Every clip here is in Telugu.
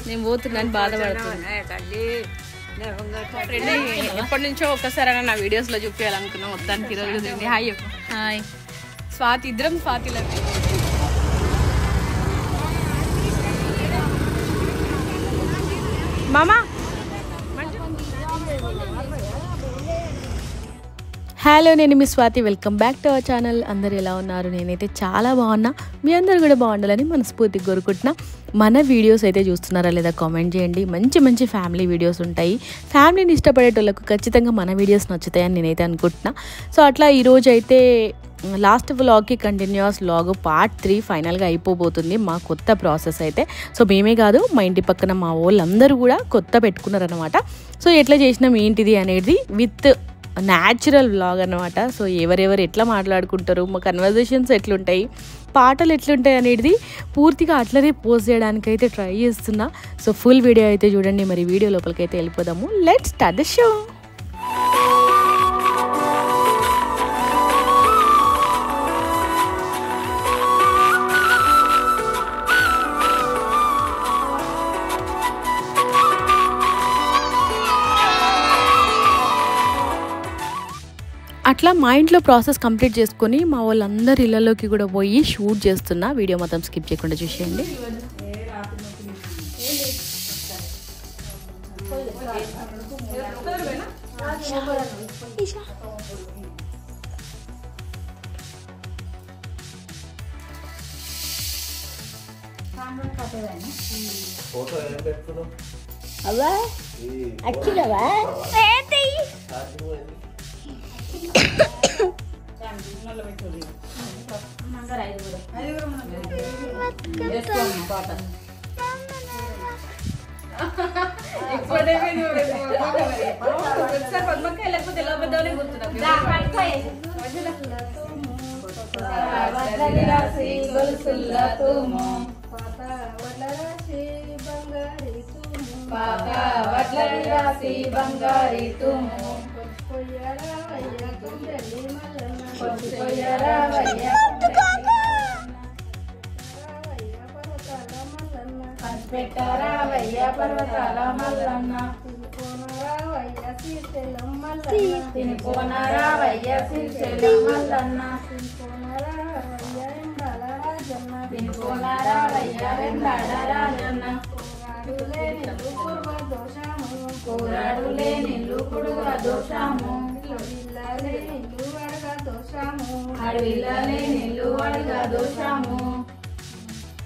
నేను పోతున్నాను బాధపడుతున్నా ఎప్పటి నుంచో ఒక్కసారి నా వీడియోస్ లో చూపించాలనుకున్నా మొత్తానికి ఈరోజు హాయ్ హాయ్ స్వాతి ఇద్దరం స్వాతిలో మామా హలో నేను మీ Swathi welcome back to our channel. అందరు ఎలా ఉన్నారు? నేనైతే చాలా బాగున్నా, మీ అందరు కూడా బాగుండాలని మనస్ఫూర్తిగా కోరుకుంటున్నా. మన వీడియోస్ అయితే చూస్తున్నారా లేదా కామెంట్ చేయండి. మంచి మంచి ఫ్యామిలీ వీడియోస్ ఉంటాయి. ఫ్యామిలీని ఇష్టపడేటోళ్ళకు ఖచ్చితంగా మన వీడియోస్ నచ్చుతాయని నేనైతే అనుకుంటున్నా. సో అట్లా ఈరోజు అయితే లాస్ట్ వ్లాగ్కి కంటిన్యూస్ వ్లాగ్ పార్ట్ 3 ఫైనల్గా అయిపోబోతుంది. మా కొత్త ప్రాసెస్ అయితే సో మేమే కాదు మా ఇంటి పక్కన మా వాళ్ళందరూ కూడా కొత్త పెట్టుకున్నారనమాట. సో ఎట్లా చేసినాం ఏంటిది అనేది విత్ న్యాచురల్ వ్లాగ్ అనమాట. సో ఎవరెవరు ఎట్లా మాట్లాడుకుంటారు, మా కన్వర్జేషన్స్ ఎట్లుంటాయి, పాటలు ఎట్లుంటాయి అనేది పూర్తిగా అట్లనే పోస్ట్ చేయడానికి అయితే ట్రై చేస్తున్నా. సో ఫుల్ వీడియో అయితే చూడండి. మరి వీడియో లోపలికి అయితే వెళ్ళిపోదాము. Let's start the show. అట్లా మా ఇంట్లో ప్రాసెస్ కంప్లీట్ చేసుకొని మా వాళ్ళందరి ఇళ్ళలోకి కూడా పోయి షూట్ చేస్తున్నా. వీడియో మొత్తం స్కిప్ చేయకుండా చూసేయండి. పర్వతాల మల్లన్న తినిపోనారావయ్య శ్రీశైలం మల్లన్న తినిపోనారావయ్య వెండాడ రాజన్న కోరాడులే నిల్లు కుడువ దోషము అడవిల్లలే నిల్లు అడగా దోషము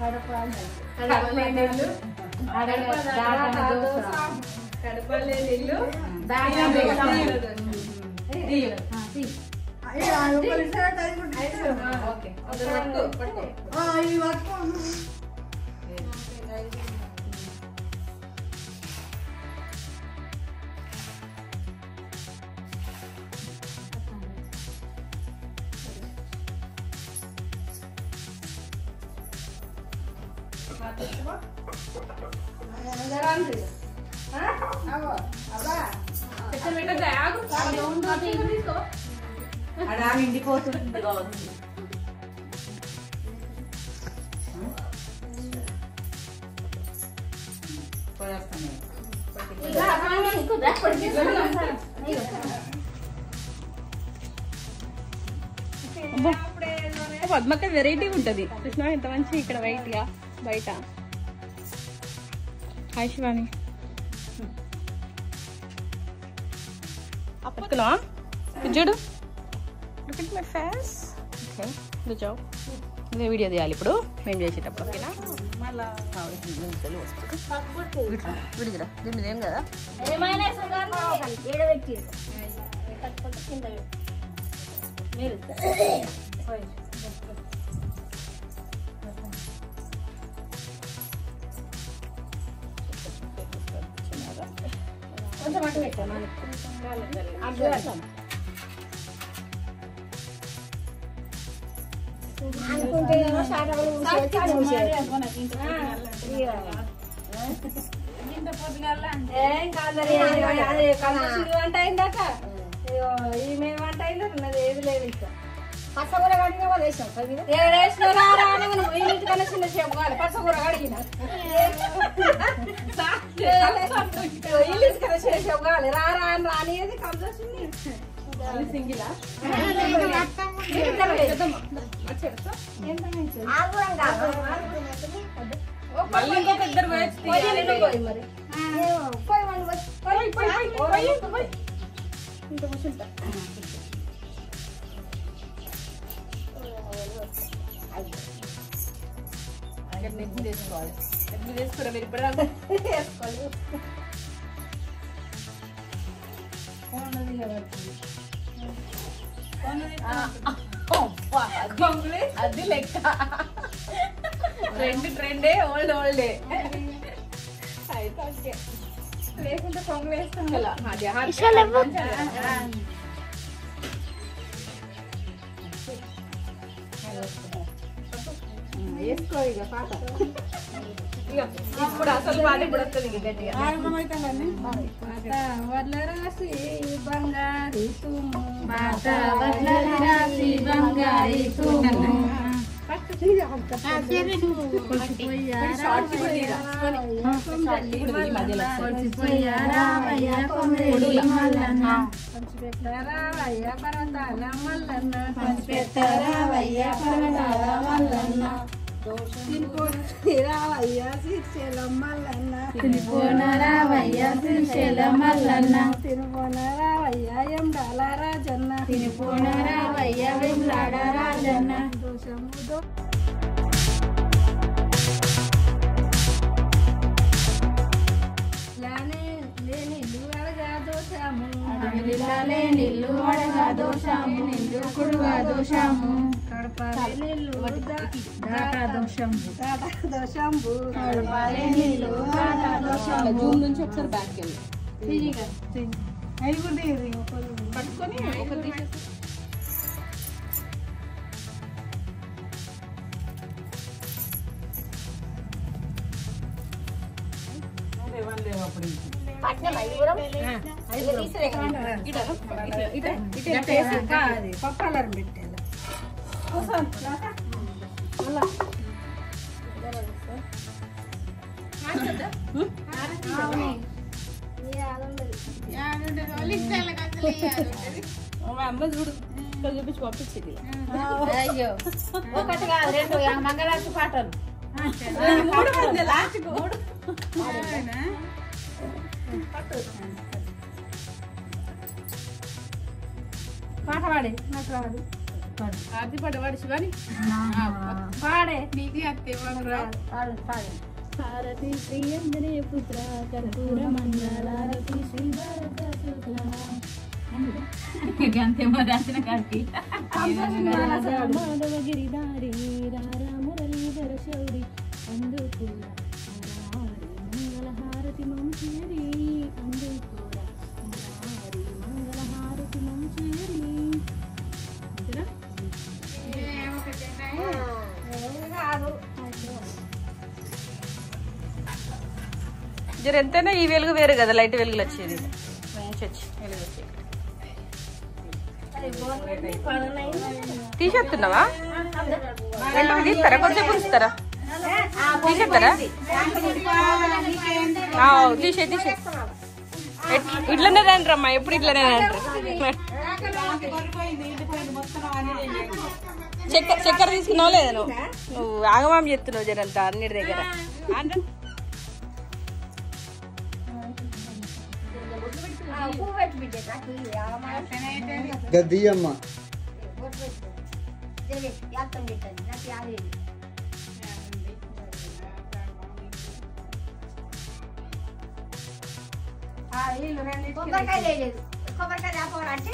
కడపలే నిల్లు నిండిపోతుంది కావచ్చు. పద్మక్క వెరైటీ ఉంటది కృష్ణ, ఎంత మంచి ఇక్కడ వైట్ గా బయట హాయ్ శివాని. పట్టుకున్నావా చూడు. Look at my face. Okay కూర్చో. ఇదే వీడియో తీయాలి ఇప్పుడు మేము చేసేటప్పుడు. ఓకేనా? విడిదిరా దీని ఏం కదా. కొంచెం అటు పెట్టాను. వంట అయిందాక ఈమె వంట అయిందన్నది ఏది లేదు. ఇంకా పచ్చకూర కడిగిన వాళ్ళు వేసాం. ఇంటికన్నా చిన్న సేపు కాదు పచ్చకూర కడిగిన ఇంటికన్నా చిన్న సేపు కావాలి. రారా అని రానిది కంపల్సరీ సింగిలా ఇంత కూర్చుంటా. నెగ్గు తీసుకోవాలి. నెగ్గు తీసుకురా మీరు ఇప్పుడు వేసుకోవాలి. అది లెక్క. ట్రెండే ఓల్డ్ ఓల్డే అయితే ఓకే. లేకుంటే కొంగు వేస్తాం కదా. వేసుకో ఇక పాట. ఇప్పుడు అసలు పాట ఇప్పుడు వస్తుంది గట్టిగా. వడ్లరాసి బంగారి తుమ్ము రావయ్య పర్వతాల మల్లన్న రావయ్య పర్వతాల మల్లన్న రావయ్య శ్రీశైలం మల్లన్న రావయ్య శ్రీశైలం మల్లన్న రావయ్య ఎండాల రాజన్న రావయ్య వెంలాడ రాజన్న దోషము నీళ్ళు అడగా దోషము నిండు కుడుగా దోషము కడపాలే నీళ్ళు దాటా దోషము కడపాలే నీళ్ళు దాటా దోషము. జూమ్ నుంచి ఒకసారి బ్యాక్ వెళ్ళి పట్టుకొని ఒకటి తీసేసి పప్పాలని పెట్టాలి. అమ్మ చూడు చూపించి పంపించింది. అయ్యో ఒకటి కాదు రెండు మంగళారతి పాటలు పాట పాడే. నాకు రాదు. ఆది పాట పాడు శివాని. పాడే నీది అత్తే పాడు పాడే. హారతి శ్రీ అంజనేయ పుత్ర కర్పూర మంగళారతి శ్రీ భారత శుక్ల అంతే మరి అంచిన కాకి మాధవ గిరిధారి రారా మురళీధర శౌరి అందుకూర మంగళహారతి మంచేరి అందుకూర మంగళహారతి మంచేరి. జర ఎంతైనా ఈ వెలుగు వేరు కదా, లైట్ వెలుగులు వచ్చేది. మంచి వచ్చి వెలుగు వచ్చేది. తీసేస్తున్నావా? వెంటనే తీస్తారా? కొంచెం ఉంచుతారా? తీసేస్తారా? తీసే తీసే ఇట్లనే రండి రమ్మా. ఎప్పుడు ఇట్లనే రండి. చక్కెర తీసుకున్నావు లేదా? నువ్వు ఆగమాం చెప్తున్నావు జరంతా అన్నిటి దగ్గర. పువ్వు పెట్టి బిడ్డ నాకు గద్దీయమ్మ యాత్తం పెట్టండి నాకు యాభై వీళ్ళు రెండు కొబ్బరికాయ లేదు కొబ్బరికాయ దాపోవాలంటే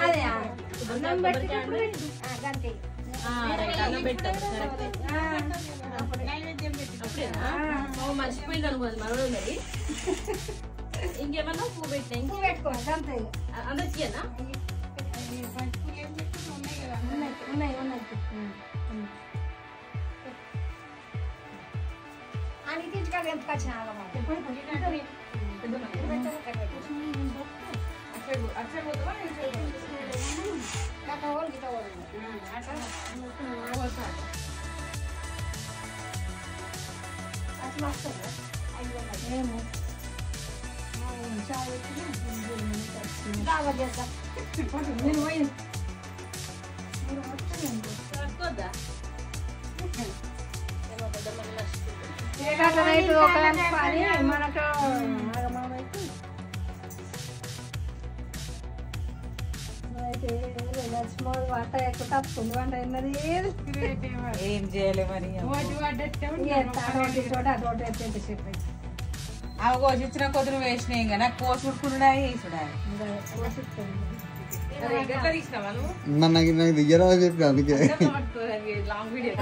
అదే అన్నం పెట్టి అంతే మర్చిపోయింది అనుకోండి మనోడు ఉన్నది ఇంకేమన్నా పువ్వు పెట్టినా పువ్వు పెట్టుకోండి అంతే అందరికి ఉన్నాయి అని తీసుకొని ఎంత వచ్చిన నేను పోయింది మనకు వంట ఎక్కువ తప్పుకుంది వంట అన్నది ఏం చేయలే మరి అవి కోసిచ్చిన కొద్దిగా వేసినాయి ఇంకా నాకు కోసుకుడా వేసుడా నాకు దిగ్గరా చెప్పి అందుకే లాంగ్ వీడియో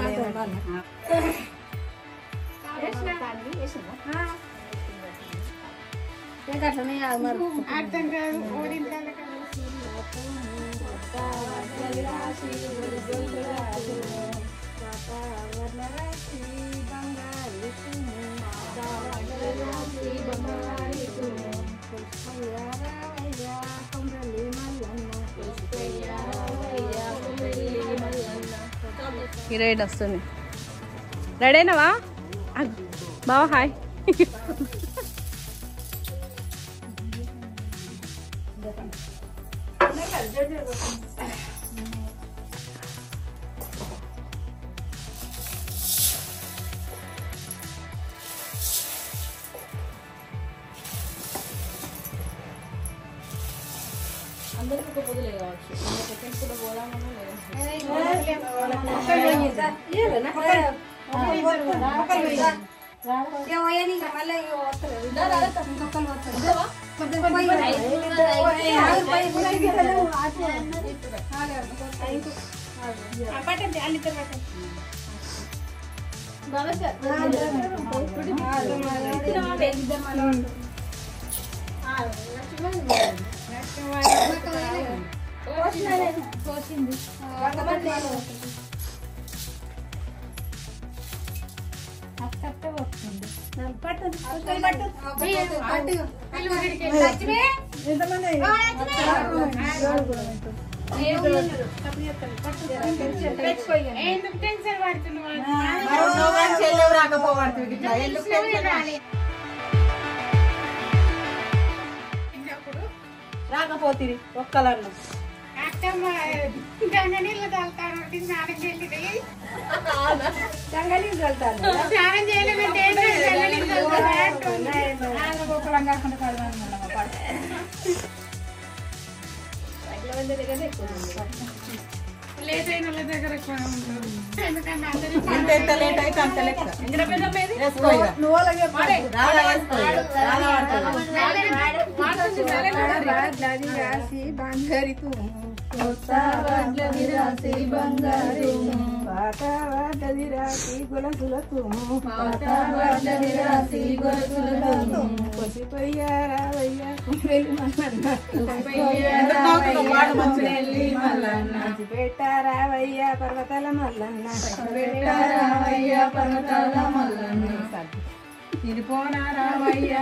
అర్థం కాదు హీరోయిన్ వస్తుంది. రెడీ అయినావా బావా? హాయ్. అందరికి ఒక పొద్దులే కావచ్చు. సెకండ్ కూడా పోదామన్నా రాకపోతుంది ఒక్కలన్ను నీళ్ళు చల్తాను స్నానం లేట్ అయిన వాళ్ళ దగ్గర ఎంత లేట్ అయితే అంత లెక్క బంగారి రాసి గొలసులకు కొసిపోయారావయ్యా పెట్టారావయ్యా పర్వతాల మల్లన్న తిరిపోనారావయ్యా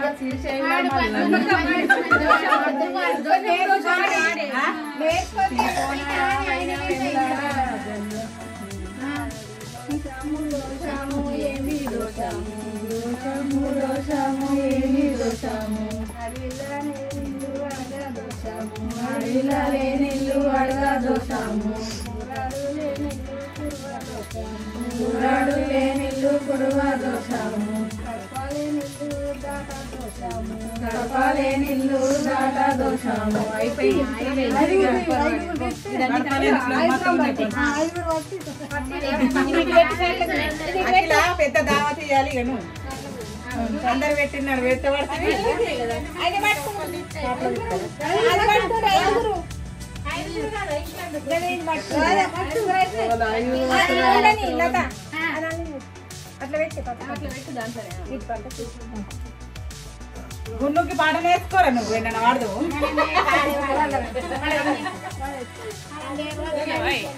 గడపాలే నిల్లు దాట దోషము పెద్ద దావత్ ఇవ్వాలి ఇక నువ్వు అందరు పెట్టినారు పెట్టబడుతుంది గుండుకి పాట నేర్చుకోరా నువ్వు ఏమన్నా వాడదు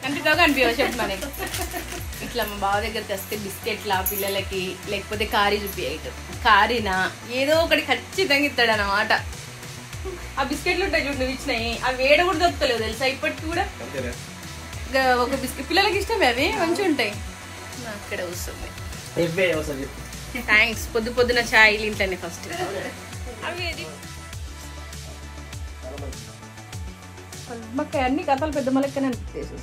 అంతగా అనిపించవు చెప్తాను ఇట్లా మా బావ దగ్గర తెస్తే బిస్కెట్లా పిల్లలకి లేకపోతే కారీ చూపించు కారీనా ఏదో ఒకటి ఖచ్చితంగా ఇస్తాడు అన్నమాట. ఆ బిస్కెట్లు ఉంటాయి చూడు నువ్వు ఇచ్చినాయి అవి వేడ కూడా దొరుకుతలేవు తెలుసా ఇప్పటికి కూడా. ఒక బిస్కెట్ పిల్లలకి ఇష్టమే అవి మంచిగా ఉంటాయి. అక్కడ వస్తుంది థ్యాంక్స్. పొద్దున చాయ్ ఇంట్లోనే ఫస్ట్ అవి మక్క అన్ని కథలు పెద్ద మలక్కనే అనిపిస్తాయి.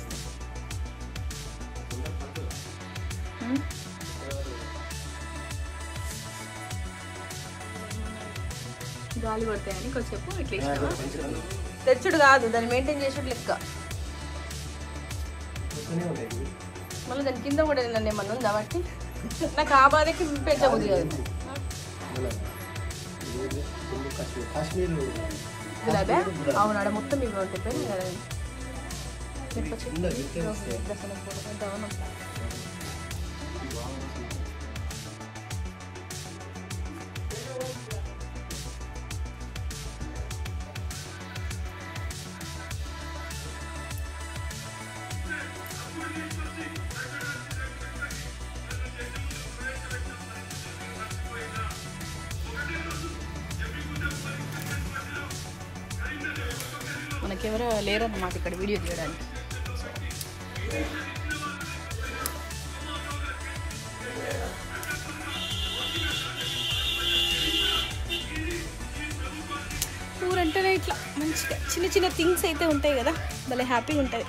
గాలి పడతాయని కొంచెంసేపు ఇట్లా ఇష్టమా తెచ్చుడు కాదు దాన్ని మెయింటైన్ చేసుడు లెక్క. మళ్ళీ దాని కింద కూడా నన్ను ఏమన్నా ఉందా బట్టి నాకు ఆ బాధకి పెంచబుద్ది కాదు. గులాబీ అవును ఆడ మొత్తం ఇవి ఉంటాయి పేరు మనకెవరో లేరన్నమాట ఇక్కడ వీడియో తీయడానికి. ఊరంటేనే ఇట్లా మంచిగా చిన్న చిన్న థింగ్స్ అయితే ఉంటాయి కదా భలే హ్యాపీగా ఉంటుంది.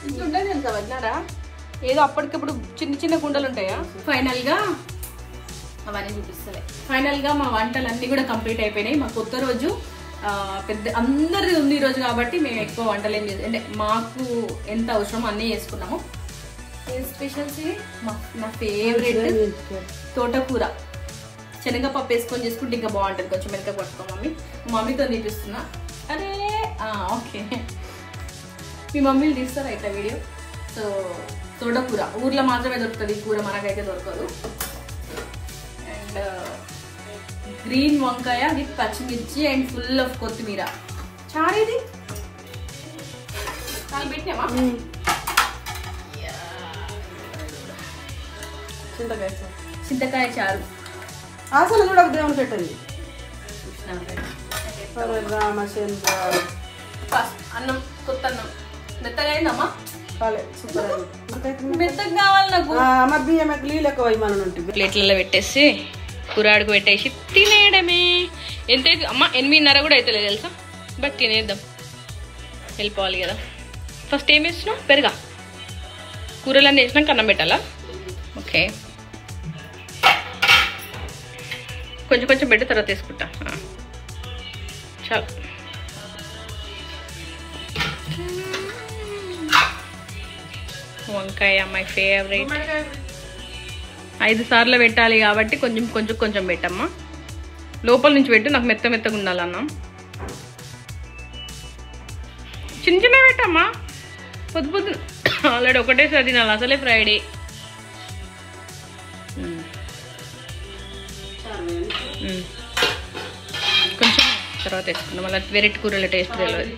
ఇంటుంటుంది తెలుసా వదినారా ఏదో అప్పటికప్పుడు చిన్న చిన్న కుండలు ఉంటాయా. ఫైనల్గా అవన్నీ చూపిస్తలే. ఫైనల్గా మా వంటలు అన్నీ కూడా కంప్లీట్ అయిపోయినాయి. మా కొత్త రోజు పెద్ద అందరిది ఉంది ఈరోజు కాబట్టి మేము ఎక్కువ వంటలు ఏం చేసి అంటే మాకు ఎంత అవసరమో అన్నీ చేసుకున్నాము. ఏ స్పెషల్స్ నా ఫేవరెట్ తోటకూర శనగపప్పు వేసుకొని చేసుకుంటే ఇంకా బాగుంటుంది. కొంచెం మెత్తగా పట్టుకో మమ్మీతో తీపిస్తున్నా. అరే ఓకే మీ మమ్మీలు తీస్తారా ఇట్లా వీడియో. సో తోటకూర ఊర్లో మాత్రమే దొరుకుతుంది ఈ కూర మనకైతే దొరకదు. అండ్ గ్రీన్ వంకాయ విత్ పచ్చిమిర్చి అండ్ ఫుల్ ఆఫ్ కొత్తిమీర. చారు ఇది చాలా పెట్టినామా. చింతకాయ చారు అసలు కూడా దేవుని పెట్టండి. అన్నం కొత్త అన్నం మెత్తగా అయిందమ్మా. సూపర్ మెత్తగా కావాలి నాకు. మా బియ్యం నీళ్ళు ఎక్కువ మనం ప్లేట్లలో పెట్టేసి కూరాడుకు పెట్టేసి తినేయడమే. ఎంత అమ్మ 8:30 కూడా అవుతుంది తెలుసా. బట్ తినేద్దాం వెళ్ళిపోవాలి కదా. ఫస్ట్ ఏం వేసినావు పెరుగా కూరలన్నీ వేసినాక అన్నం పెట్టాలా. ఓకే కొంచెం కొంచెం పెట్టి తర్వాత తీసుకుంటా చాలు. వంకాయ మై ఫేవరెట్. 5 సార్లు పెట్టాలి కాబట్టి కొంచెం కొంచెం కొంచెం పెట్టమ్మా. లోపల నుంచి పెట్టు నాకు మెత్త మెత్తగా ఉండాలన్నాం. చిన్న చిన్న పెట్టమ్మా. పొద్దు ఆల్రెడీ ఒకటేసారి తినాలి అసలే ఫ్రైడే. కొంచెం తర్వాత వేసుకుంటాం మళ్ళీ వెరైటీ కూరల టేస్ట్ తెలియదు.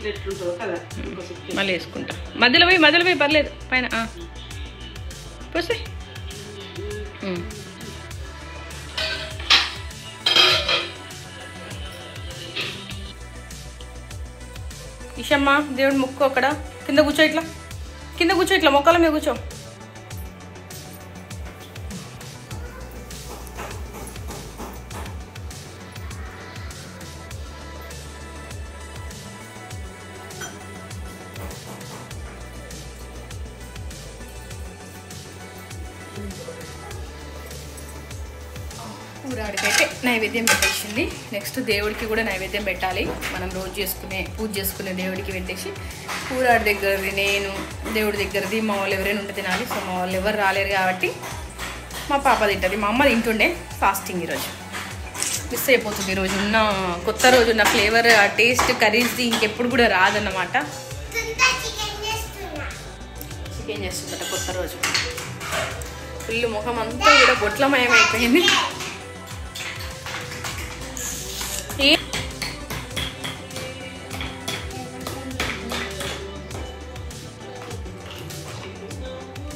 మళ్ళీ వేసుకుంటా మధ్యలో పోయి పర్లేదు పైన పోసే. ఇషమ్మా దేవుడు ముక్కు అక్కడ కింద కూర్చో ఇట్లా మొక్కల మీద కూర్చో. కూరాడికైతే నైవేద్యం పెట్టేసింది. నెక్స్ట్ దేవుడికి కూడా నైవేద్యం పెట్టాలి. మనం రోజు పూజ చేసుకునే దేవుడికి పెట్టేసి కూరాడి దగ్గరది నేను, దేవుడి దగ్గరది మా వాళ్ళు ఎవరైనా ఉంటే తినాలి. సో మా వాళ్ళు ఎవరు రాలేరు కాబట్టి మా పాప తింటుంది. మా అమ్మ తింటుండే ఫాస్టింగ్. ఈరోజు మిస్ అయిపోతుంది. ఈరోజు ఉన్న కొత్త రోజు ఉన్న ఫ్లేవర్, ఆ టేస్ట్ కర్రీస్ది ఇంకెప్పుడు కూడా రాదన్నమాట. చికెన్ చేస్తుందట కొత్త రోజు. ఫుల్ ముఖం అంతా కూడా బొట్లమయం అయిపోయింది.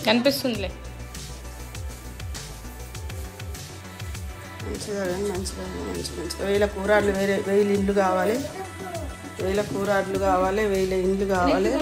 కనిపిస్తుందిలే. మంచిగా మంచిగా 1000 కూరాడ్లు 1000 ఇండ్లు కావాలి. 1000 కూరాడ్లు కావాలి, 1000 ఇండ్లు కావాలి.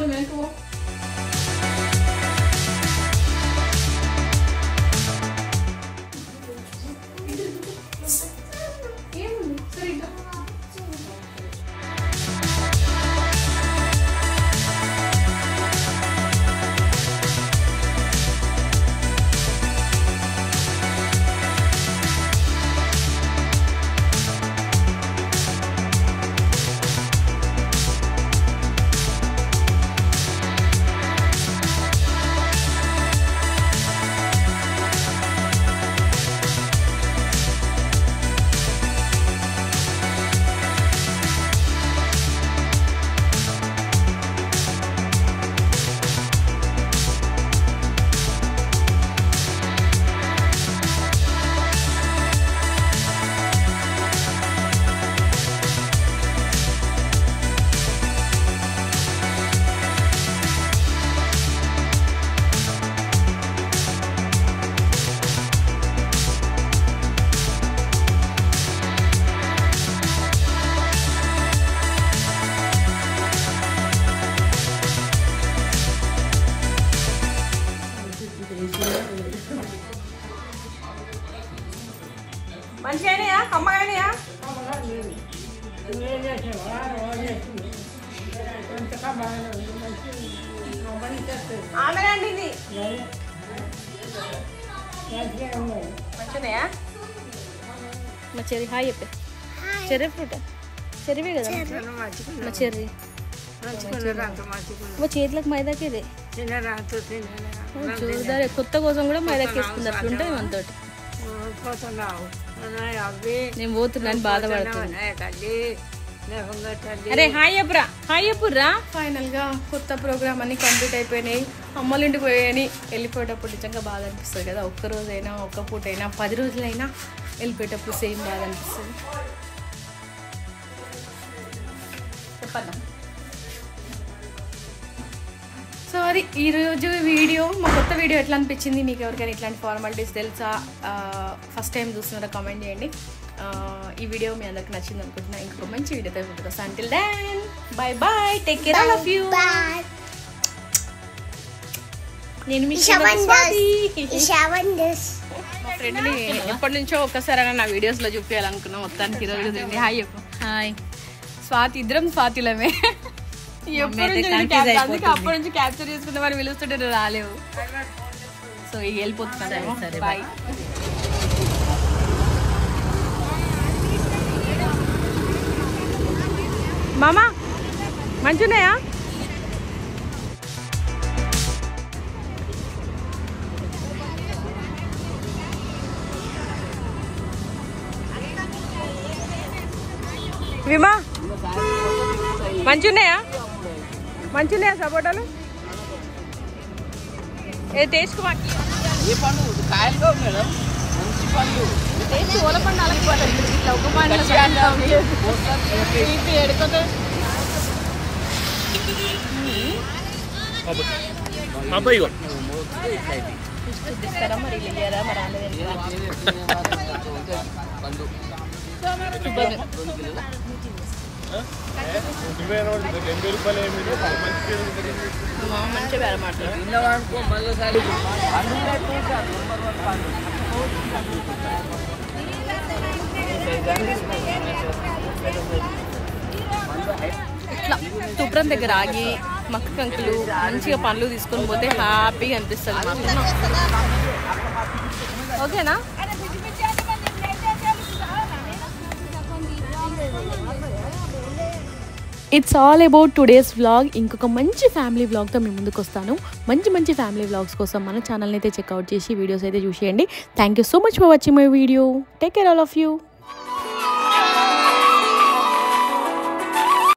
మంచిగా కమ్మగానియా? ఆమెనండి ఇది మంచిగా. మా చెర్రీ హాయ్ చెప్పే. చెర్రీ ఫ్రూట్ చెర్రీవే కదా మా చెర్రీ. మా చేతులకు మైదాకి ఇదే చూడాలి. కొత్త కోసం కూడా మైదాకి వేసుకుంది. అట్లుంటుంది మనతోటి. నేను పోతున్నాను బాధపడుతున్నా. అరే హాయ్ చెప్పురా, హాయ్ చెప్పుర్రా. ఫైనల్గా కొత్త ప్రోగ్రామ్ అన్ని కంప్లీట్ అయిపోయినాయి. అమ్మల ఇంటికి పోయాయని వెళ్ళిపోయేటప్పుడు నిజంగా బాధ అనిపిస్తుంది కదా. ఒక్కరోజైనా ఒక్క పూట అయినా 10 రోజులైనా వెళ్ళిపోయేటప్పుడు సేమ్ బాధ అనిపిస్తుంది. చెప్పన్నా. సో అది ఈరోజు వీడియో. మా కొత్త వీడియో ఎట్లా అనిపించింది, మీకు ఎవరికైనా ఇట్లాంటి ఫార్మాలిటీస్ తెలుసా, ఫస్ట్ టైం చూస్తున్నారా కామెంట్ చేయండి. ఈ వీడియో మీ అందరికి నచ్చింది అనుకుంటున్నా. ఇంకొక మంచి వీడియోతో ఉంటుంది. Until then bye bye, take care all of you. నేను మీ ఫ్రెండ్ని ఎప్పటి నుంచో ఒక్కసారైనా నా వీడియోస్లో చూపించాలనుకున్నా. మొత్తానికి ఈరోజు హాయ్ చెప్పు. హాయ్ స్వాతి. ఇద్దరం స్వాతిలమే. అప్పటి నుంచి క్యాప్చర్ చేసుకుంటే మరి పిలుస్తుంటే రాలేవు. సో ఇక వెళ్ళిపోతున్నారేమో. బాయ్. మామా మంచున్నాయా? విమా మంచున్నాయా? మంచున్నాయా సపోటాలు? ఏ టేస్ట్ టేస్ట్ ఓలపండు అలగిపోతుంది. ఇట్లా ఒక పండు ఎడుకోతే ఇస్తారా మరి ఇయ్యారా మరి మంచిగా వేరే మాట్లాడు. ఇట్లా తుప్రం దగ్గర ఆగి మక్క కంకులు మంచిగా పండ్లు తీసుకొని పోతే హ్యాపీగా అనిపిస్తుంది మాకు. ఓకేనా? It's all about today's vlog. ఇంకొక మంచి ఫ్యామిలీ వ్లాగ్తో మీ ముందుకు వస్తాను. మంచి ఫ్యామిలీ వ్లాగ్స్ కోసం మన ఛానల్ని అయితే చెక్అవుట్ చేసి వీడియోస్ అయితే చూసేయండి. Thank you so much for watching my video. Take care all of you.